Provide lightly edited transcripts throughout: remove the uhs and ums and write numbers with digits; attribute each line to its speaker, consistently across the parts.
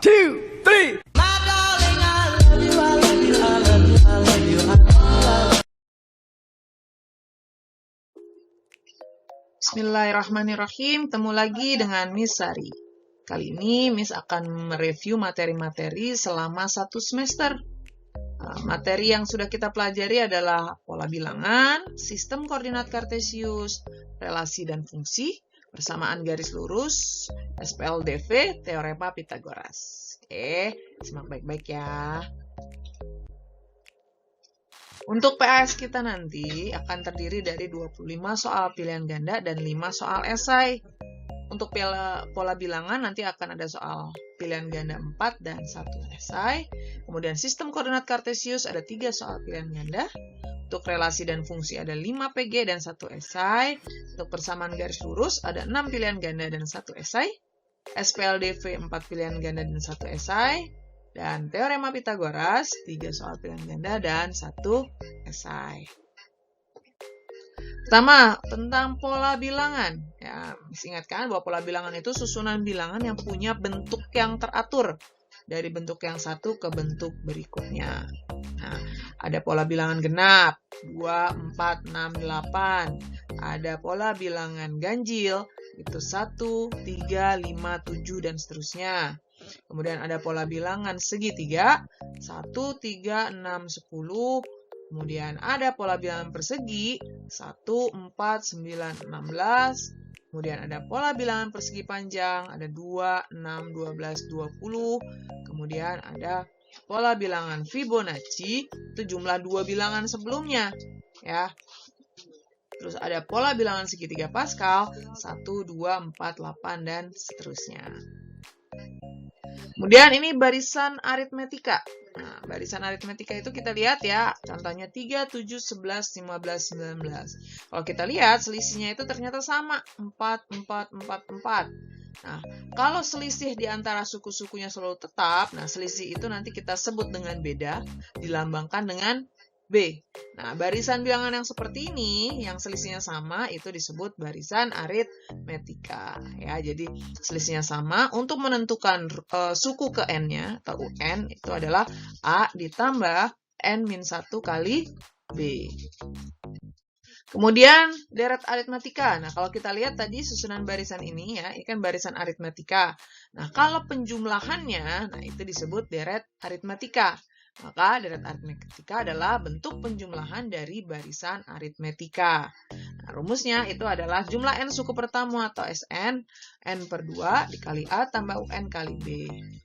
Speaker 1: two, three.
Speaker 2: Bismillahirrahmanirrahim, ketemu lagi dengan Miss Sari. Kali ini Miss akan mereview materi-materi selama 1 semester. Materi yang sudah kita pelajari adalah pola bilangan, sistem koordinat kartesius, relasi dan fungsi, persamaan garis lurus, SPLDV, teorema Pitagoras. Oke, simak baik-baik ya. Untuk PAS kita nanti akan terdiri dari 25 soal pilihan ganda dan 5 soal esai. Untuk pola bilangan nanti akan ada soal pilihan ganda 4 dan 1 esai. Kemudian sistem koordinat kartesius ada 3 soal pilihan ganda. Untuk relasi dan fungsi ada 5 PG dan 1 esai. Untuk persamaan garis lurus ada 6 pilihan ganda dan 1 esai. SPLDV 4 pilihan ganda dan 1 esai. Dan teorema Pitagoras 3 soal pilihan ganda dan 1 esai. Pertama, tentang pola bilangan. Ya, ingatkan bahwa pola bilangan itu susunan bilangan yang punya bentuk yang teratur dari bentuk yang satu ke bentuk berikutnya. Nah, ada pola bilangan genap 2, 4, 6, 8. Ada pola bilangan ganjil itu 1, 3, 5, 7 dan seterusnya. Kemudian ada pola bilangan segitiga 1, 3, 6, 10. Kemudian ada pola bilangan persegi 1, 4, 9, 16. Kemudian ada pola bilangan persegi panjang ada 2, 6, 12, 20. Kemudian ada pola bilangan Fibonacci itu jumlah 2 bilangan sebelumnya ya. Terus ada pola bilangan segitiga Pascal 1, 2, 4, 8 dan seterusnya. Kemudian ini barisan aritmetika. Nah, barisan aritmetika itu kita lihat ya, contohnya 3, 7, 11, 15, 19. Kalau kita lihat selisihnya itu ternyata sama, 4, 4, 4, 4. Nah, kalau selisih di antara suku-sukunya selalu tetap, nah selisih itu nanti kita sebut dengan beda, dilambangkan dengan B. Nah, barisan bilangan yang seperti ini, yang selisihnya sama, itu disebut barisan aritmetika. Ya, jadi selisihnya sama. Untuk menentukan suku ke N-nya, atau UN, itu adalah A ditambah N-1 kali B. Kemudian, deret aritmetika. Nah, kalau kita lihat tadi susunan barisan ini, ya, ini kan barisan aritmetika. Nah, kalau penjumlahannya, nah itu disebut deret aritmetika. Maka deret aritmetika adalah bentuk penjumlahan dari barisan aritmetika. Nah, rumusnya itu adalah jumlah N suku pertama atau Sn, N per 2 dikali A tambah UN kali B.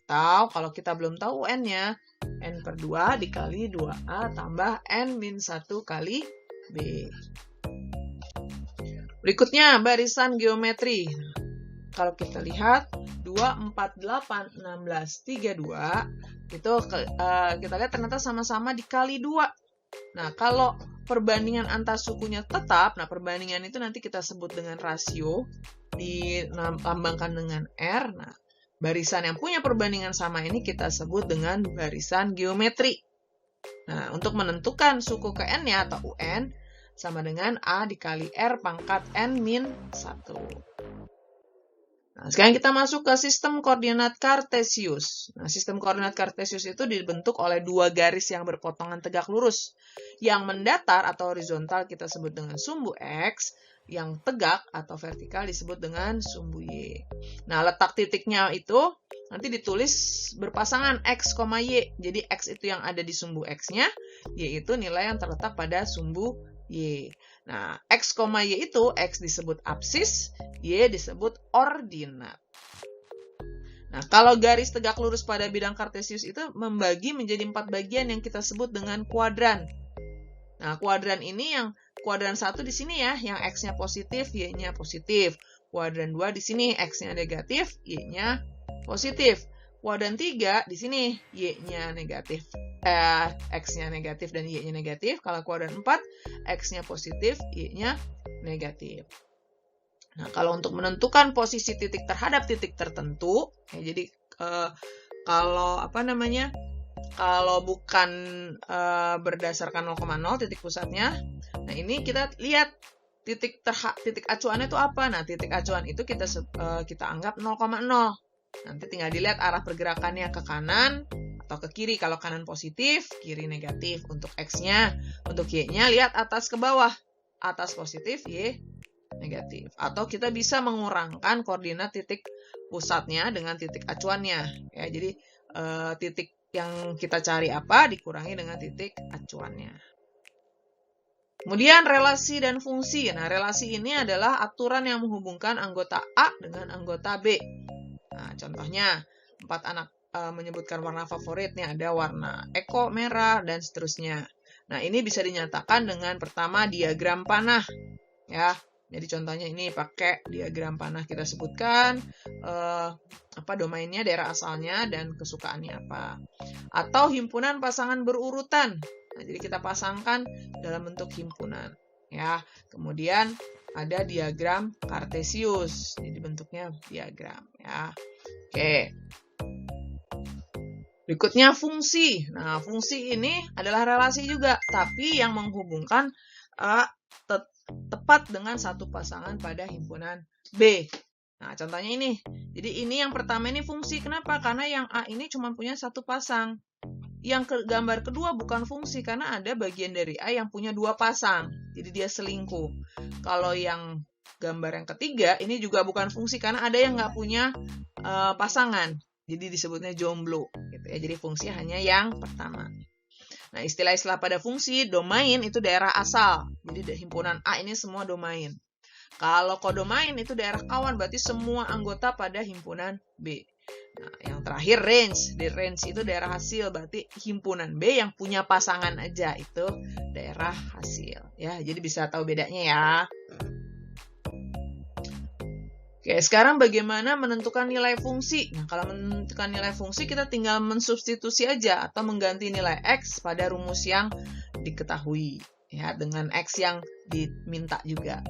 Speaker 2: Atau kalau kita belum tahu UN-nya, N per 2 dikali 2A tambah N-1 kali B. Berikutnya barisan geometri. Kalau kita lihat 2, 4, 8, 16, 32 itu kita lihat ternyata sama-sama dikali 2. Nah, kalau perbandingan antar sukunya tetap, nah perbandingan itu nanti kita sebut dengan rasio, dilambangkan dengan R. Nah, barisan yang punya perbandingan sama ini kita sebut dengan barisan geometri. Nah, untuk menentukan suku ke N-nya atau UN sama dengan A dikali R pangkat N-1. Nah, sekarang kita masuk ke sistem koordinat kartesius. Nah, sistem koordinat kartesius itu dibentuk oleh 2 garis yang berpotongan tegak lurus. Yang mendatar atau horizontal kita sebut dengan sumbu X, yang tegak atau vertikal disebut dengan sumbu Y. Nah, letak titiknya itu nanti ditulis berpasangan X, Y. Jadi X itu yang ada di sumbu X-nya, Y itu nilai yang terletak pada sumbu Y. Nah, X, Y itu X disebut absis, Y disebut ordinat. Nah, kalau garis tegak lurus pada bidang kartesius itu membagi menjadi 4 bagian yang kita sebut dengan kuadran. Nah, kuadran ini yang kuadran 1 di sini ya, yang X-nya positif, Y-nya positif. Kuadran 2 di sini X-nya negatif, Y-nya positif. Kuadran 3 di sini Y-nya negatif. X-nya negatif dan Y-nya negatif. Kalau kuadran 4, X-nya positif, Y-nya negatif. Nah, kalau untuk menentukan posisi titik terhadap titik tertentu, ya, jadi kalau kalau bukan berdasarkan 0,0 titik pusatnya, nah ini kita lihat titik acuannya itu apa. Nah, titik acuan itu kita anggap 0,0. Nanti tinggal dilihat arah pergerakannya ke kanan atau ke kiri. Kalau kanan positif, kiri negatif. Untuk X-nya, untuk Y-nya lihat atas ke bawah. Atas positif, Y negatif. Atau kita bisa mengurangkan koordinat titik pusatnya dengan titik acuannya. Ya, jadi titik yang kita cari apa dikurangi dengan titik acuannya. Kemudian relasi dan fungsi. Nah, relasi ini adalah aturan yang menghubungkan anggota A dengan anggota B. Nah, contohnya 4 anak menyebutkan warna favoritnya, ada warna Eko merah dan seterusnya. Nah, ini bisa dinyatakan dengan pertama diagram panah, ya. Jadi contohnya ini pakai diagram panah, kita sebutkan apa domainnya, daerah asalnya dan kesukaannya apa. Atau himpunan pasangan berurutan. Nah, jadi kita pasangkan dalam bentuk himpunan, ya. Kemudian ada diagram kartesius, jadi bentuknya diagram, ya. Oke. Berikutnya fungsi. Nah, fungsi ini adalah relasi juga, tapi yang menghubunggan A tepat dengan satu pasangan pada himpunan B. Nah, contohnya ini. Jadi ini yang pertama ini fungsi. Kenapa? Karena yang A ini cuma punya satu pasang. Yang gambar kedua bukan fungsi, karena ada bagian dari A yang punya 2 pasang. Jadi dia selingkuh. Kalau yang gambar yang ketiga, ini juga bukan fungsi, karena ada yang nggak punya pasangan. Jadi disebutnya jomblo. Gitu ya. Jadi fungsi hanya yang pertama. Nah, istilah-istilah pada fungsi, domain itu daerah asal. Jadi himpunan A ini semua domain. Kalau kodomain itu daerah kawan, berarti semua anggota pada himpunan B. Nah, yang terakhir range. Di range itu daerah hasil, berarti himpunan B yang punya pasangan aja itu daerah hasil. Ya, jadi bisa tahu bedanya ya. Oke, sekarang bagaimana menentukan nilai fungsi? Nah, kalau menentukan nilai fungsi, kita tinggal mensubstitusi aja atau mengganti nilai X pada rumus yang diketahui, ya, dengan X yang diminta juga.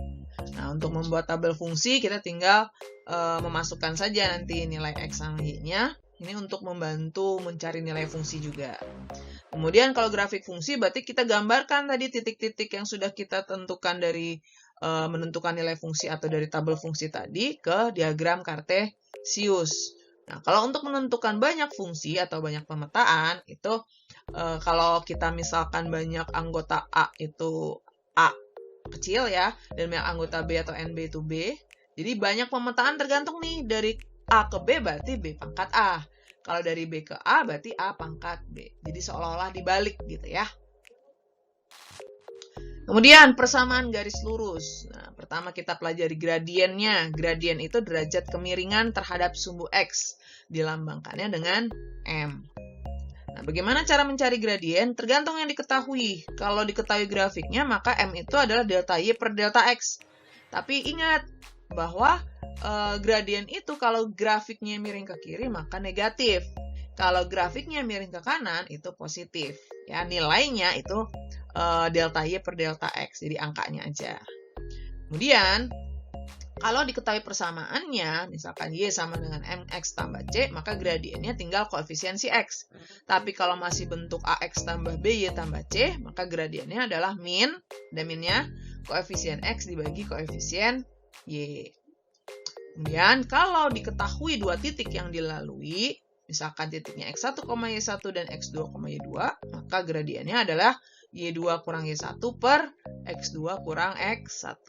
Speaker 2: Nah, untuk membuat tabel fungsi, kita tinggal memasukkan saja nanti nilai X sama Y-nya. Ini untuk membantu mencari nilai fungsi juga. Kemudian kalau grafik fungsi, berarti kita gambarkan tadi titik-titik yang sudah kita tentukan dari menentukan nilai fungsi atau dari tabel fungsi tadi ke diagram kartesius. Nah, kalau untuk menentukan banyak fungsi atau banyak pemetaan, itu kalau kita misalkan banyak anggota A itu A kecil ya, dan banyak anggota B atau NB itu B, jadi banyak pemetaan tergantung nih, dari A ke B berarti B pangkat A. Kalau dari B ke A berarti A pangkat B. Jadi seolah-olah dibalik gitu ya. Kemudian persamaan garis lurus. Nah, pertama kita pelajari gradiennya. Gradien itu derajat kemiringan terhadap sumbu X. Dilambangkannya dengan M. Nah, bagaimana cara mencari gradien? Tergantung yang diketahui. Kalau diketahui grafiknya, maka M itu adalah delta Y per delta X. Tapi ingat bahwa gradien itu kalau grafiknya miring ke kiri, maka negatif. Kalau grafiknya miring ke kanan, itu positif. Ya, nilainya itu delta Y per delta X, jadi angkanya aja. Kemudian, kalau diketahui persamaannya, misalkan Y sama dengan MX tambah C, maka gradiennya tinggal koefisiensi X. Tapi kalau masih bentuk AX tambah BY tambah C, maka gradiennya adalah min, dan minnya koefisien X dibagi koefisien Y. Kemudian, kalau diketahui dua titik yang dilalui, misalkan titiknya X1, Y1 dan X2, Y2, maka gradiennya adalah Y2 kurang Y1 per X2 kurang X1.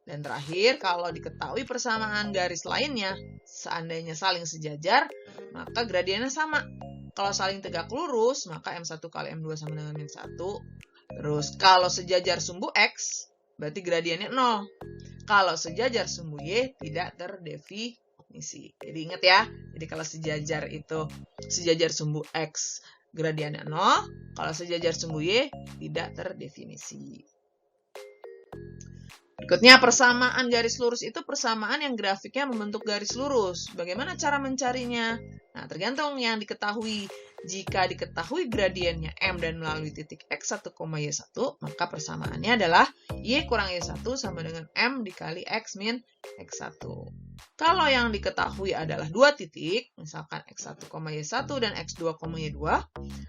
Speaker 2: Dan terakhir, kalau diketahui persamaan garis lainnya, seandainya saling sejajar, maka gradiennya sama. Kalau saling tegak lurus, maka M1 kali M2 sama dengan min 1. Terus, kalau sejajar sumbu X, berarti gradiennya 0. Kalau sejajar sumbu Y, tidak terdefinisi. Jadi ingat ya, jadi kalau sejajar itu, sejajar sumbu X, gradiennya 0. Kalau sejajar sumbu Y, tidak terdefinisi. Berikutnya, persamaan garis lurus itu persamaan yang grafiknya membentuk garis lurus. Bagaimana cara mencarinya? Nah, tergantung yang diketahui. Jika diketahui gradiennya M dan melalui titik X1, Y1, maka persamaannya adalah Y kurang Y1 sama dengan M dikali X min X1. Kalau yang diketahui adalah dua titik, misalkan X1, Y1 dan X2, Y2,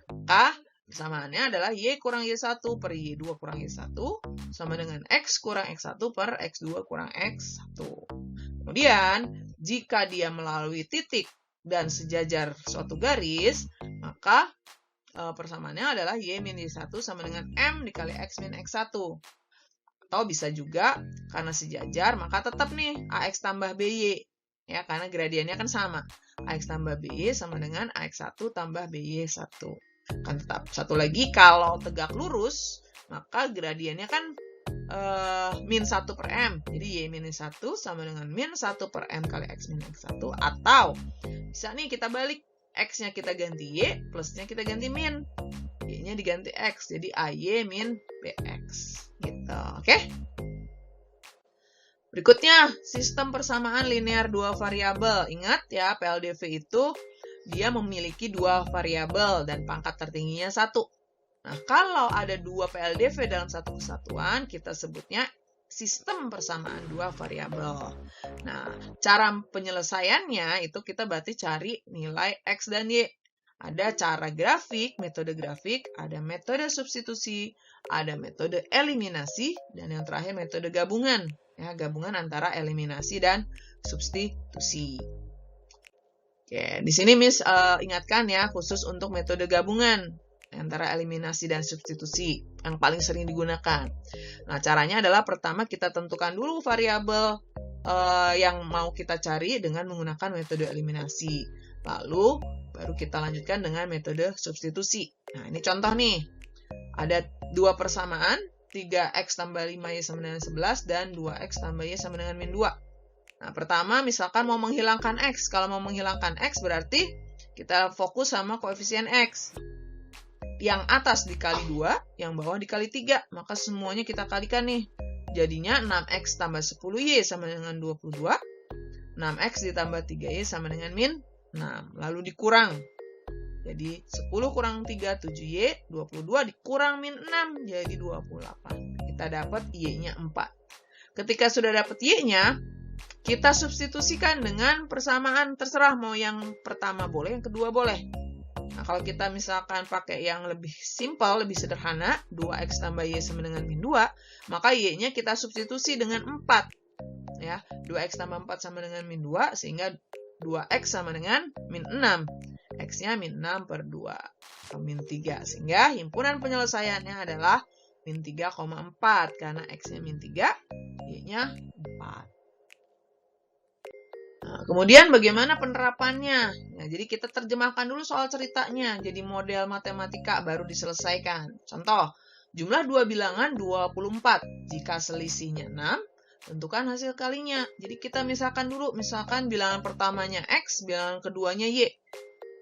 Speaker 2: maka persamaannya adalah Y kurang Y1 per Y2 kurang Y1 sama dengan X kurang X1 per X2 kurang X1. Kemudian, jika dia melalui titik dan sejajar suatu garis, maka persamaannya adalah Y min Y1 sama dengan M dikali X min X1. Atau bisa juga karena sejajar, maka tetap nih AX tambah BY. Ya, karena gradiennya kan sama. AX tambah BY sama dengan AX1 tambah BY1. Kan tetap. Satu lagi, kalau tegak lurus, maka gradiennya kan min 1 per M. Jadi Y min Y1 sama dengan min 1 per M kali X min X1. Atau bisa nih kita balik. X-nya kita ganti Y, plusnya kita ganti min. Y-nya diganti X, jadi AY min BX. Gitu, oke? Berikutnya, sistem persamaan linear dua variabel. Ingat ya, PLDV itu dia memiliki dua variabel dan pangkat tertingginya 1. Nah, kalau ada dua PLDV dalam satu kesatuan, kita sebutnya sistem persamaan dua variabel. Nah, cara penyelesaiannya itu kita berarti cari nilai X dan Y. Ada cara grafik, metode grafik, ada metode substitusi, ada metode eliminasi, dan yang terakhir metode gabungan. Ya, gabungan antara eliminasi dan substitusi. Oke, di sini Miss ingatkan ya, khusus untuk metode gabungan antara eliminasi dan substitusi yang paling sering digunakan. Nah, caranya adalah pertama kita tentukan dulu variabel yang mau kita cari dengan menggunakan metode eliminasi. Lalu baru kita lanjutkan dengan metode substitusi. Nah, ini contoh nih. Ada dua persamaan, 3X tambah 5Y sama dengan 11 dan 2X tambah Y sama dengan min 2. Nah, pertama misalkan mau menghilangkan X. Kalau mau menghilangkan X berarti kita fokus sama koefisien X. Yang atas dikali 2, yang bawah dikali 3. Maka semuanya kita kalikan nih. Jadinya 6X tambah 10Y sama dengan 22. 6X ditambah 3Y sama dengan min 6. Lalu dikurang. Jadi 10 kurang 3, 7Y. 22 dikurang min 6, jadi 28. Kita dapat Y-nya 4. Ketika sudah dapat Y-nya, kita substitusikan dengan persamaan. Terserah mau yang pertama boleh, yang kedua boleh. Nah, kalau kita misalkan pakai yang lebih simpel, lebih sederhana, 2X tambah Y sama dengan min 2, maka Y-nya kita substitusi dengan 4. Ya, 2X tambah 4 sama dengan min 2, sehingga 2X sama dengan min 6. X-nya min 6 per 2, atau min 3. Sehingga himpunan penyelesaiannya adalah min 3,4, karena X-nya min 3, Y-nya 4. Nah, kemudian bagaimana penerapannya? Nah, jadi kita terjemahkan dulu soal ceritanya. Jadi model matematika baru diselesaikan. Contoh, jumlah dua bilangan 24. Jika selisihnya 6, tentukan hasil kalinya. Jadi kita misalkan dulu, misalkan bilangan pertamanya X, bilangan keduanya Y.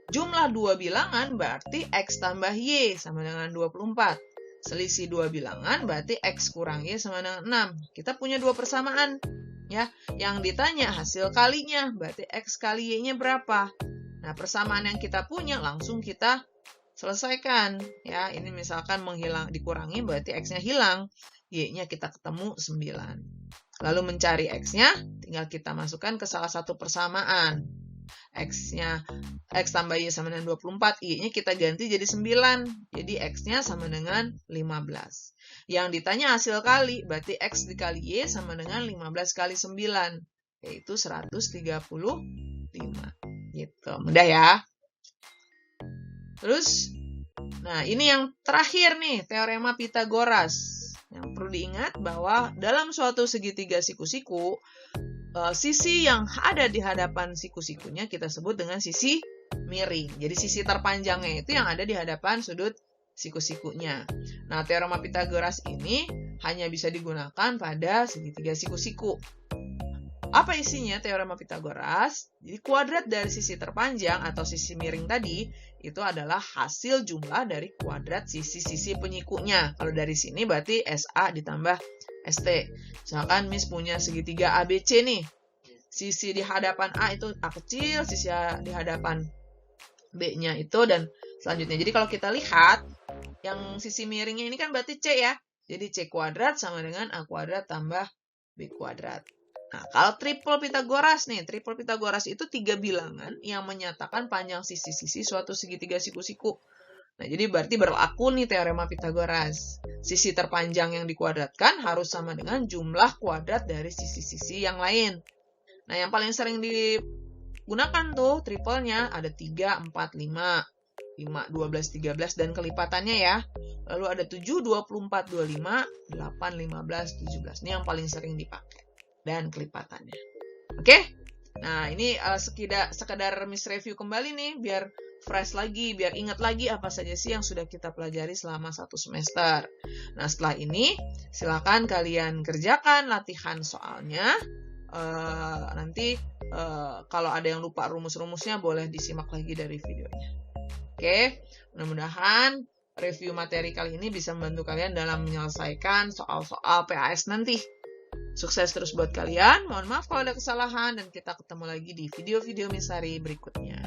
Speaker 2: Jumlah dua bilangan berarti X tambah Y sama dengan 24. Selisih dua bilangan berarti X kurang Y sama dengan 6. Kita punya dua persamaan. Ya, yang ditanya hasil kalinya, berarti X kali Y-nya berapa? Nah, persamaan yang kita punya langsung kita selesaikan. Ya, ini misalkan dikurangi, berarti X-nya hilang. Y-nya kita ketemu 9. Lalu mencari X-nya, tinggal kita masukkan ke salah satu persamaan. X-nya, X tambah Y sama dengan 24, Y-nya kita ganti jadi 9. Jadi X-nya sama dengan 15. Yang ditanya hasil kali, berarti X dikali Y sama dengan 15 kali 9, yaitu 135. Gitu, mudah ya. Terus, nah ini yang terakhir nih, teorema Pythagoras. Yang perlu diingat bahwa dalam suatu segitiga siku-siku, sisi yang ada di hadapan siku-sikunya kita sebut dengan sisi miring. Jadi sisi terpanjangnya itu yang ada di hadapan sudut siku-sikunya. Nah, teorema Pythagoras ini hanya bisa digunakan pada segitiga siku-siku. Apa isinya teorema Pythagoras? Jadi kuadrat dari sisi terpanjang atau sisi miring tadi itu adalah hasil jumlah dari kuadrat sisi-sisi penyikunya. Kalau dari sini berarti SA ditambah ST. Misalkan Miss punya segitiga ABC nih. Sisi di hadapan A itu A kecil, sisi di hadapan B-nya itu, dan selanjutnya. Jadi kalau kita lihat, yang sisi miringnya ini kan berarti C ya. Jadi C kuadrat sama dengan A kuadrat tambah B kuadrat. Nah, kalau triple Pythagoras nih, triple Pythagoras itu 3 bilangan yang menyatakan panjang sisi-sisi suatu segitiga siku-siku. Nah, jadi berarti berlaku nih teorema Pythagoras. Sisi terpanjang yang dikuadratkan harus sama dengan jumlah kuadrat dari sisi-sisi yang lain. Nah, yang paling sering gunakan tuh triple-nya, ada 3, 4, 5, 5, 12, 13, dan kelipatannya ya. Lalu ada 7, 24, 25, 8, 15, 17. Ini yang paling sering dipakai. Dan kelipatannya. Oke? Nah, ini sekedar Miss review kembali nih, biar fresh lagi, biar ingat lagi apa saja sih yang sudah kita pelajari selama 1 semester. Nah, setelah ini, silakan kalian kerjakan latihan soalnya. Nanti kalau ada yang lupa rumus-rumusnya, boleh disimak lagi dari videonya. Oke, mudah-mudahan review materi kali ini bisa membantu kalian dalam menyelesaikan soal-soal PAS nanti. Sukses terus buat kalian. Mohon maaf kalau ada kesalahan, dan kita ketemu lagi di video-video Miss Sari berikutnya.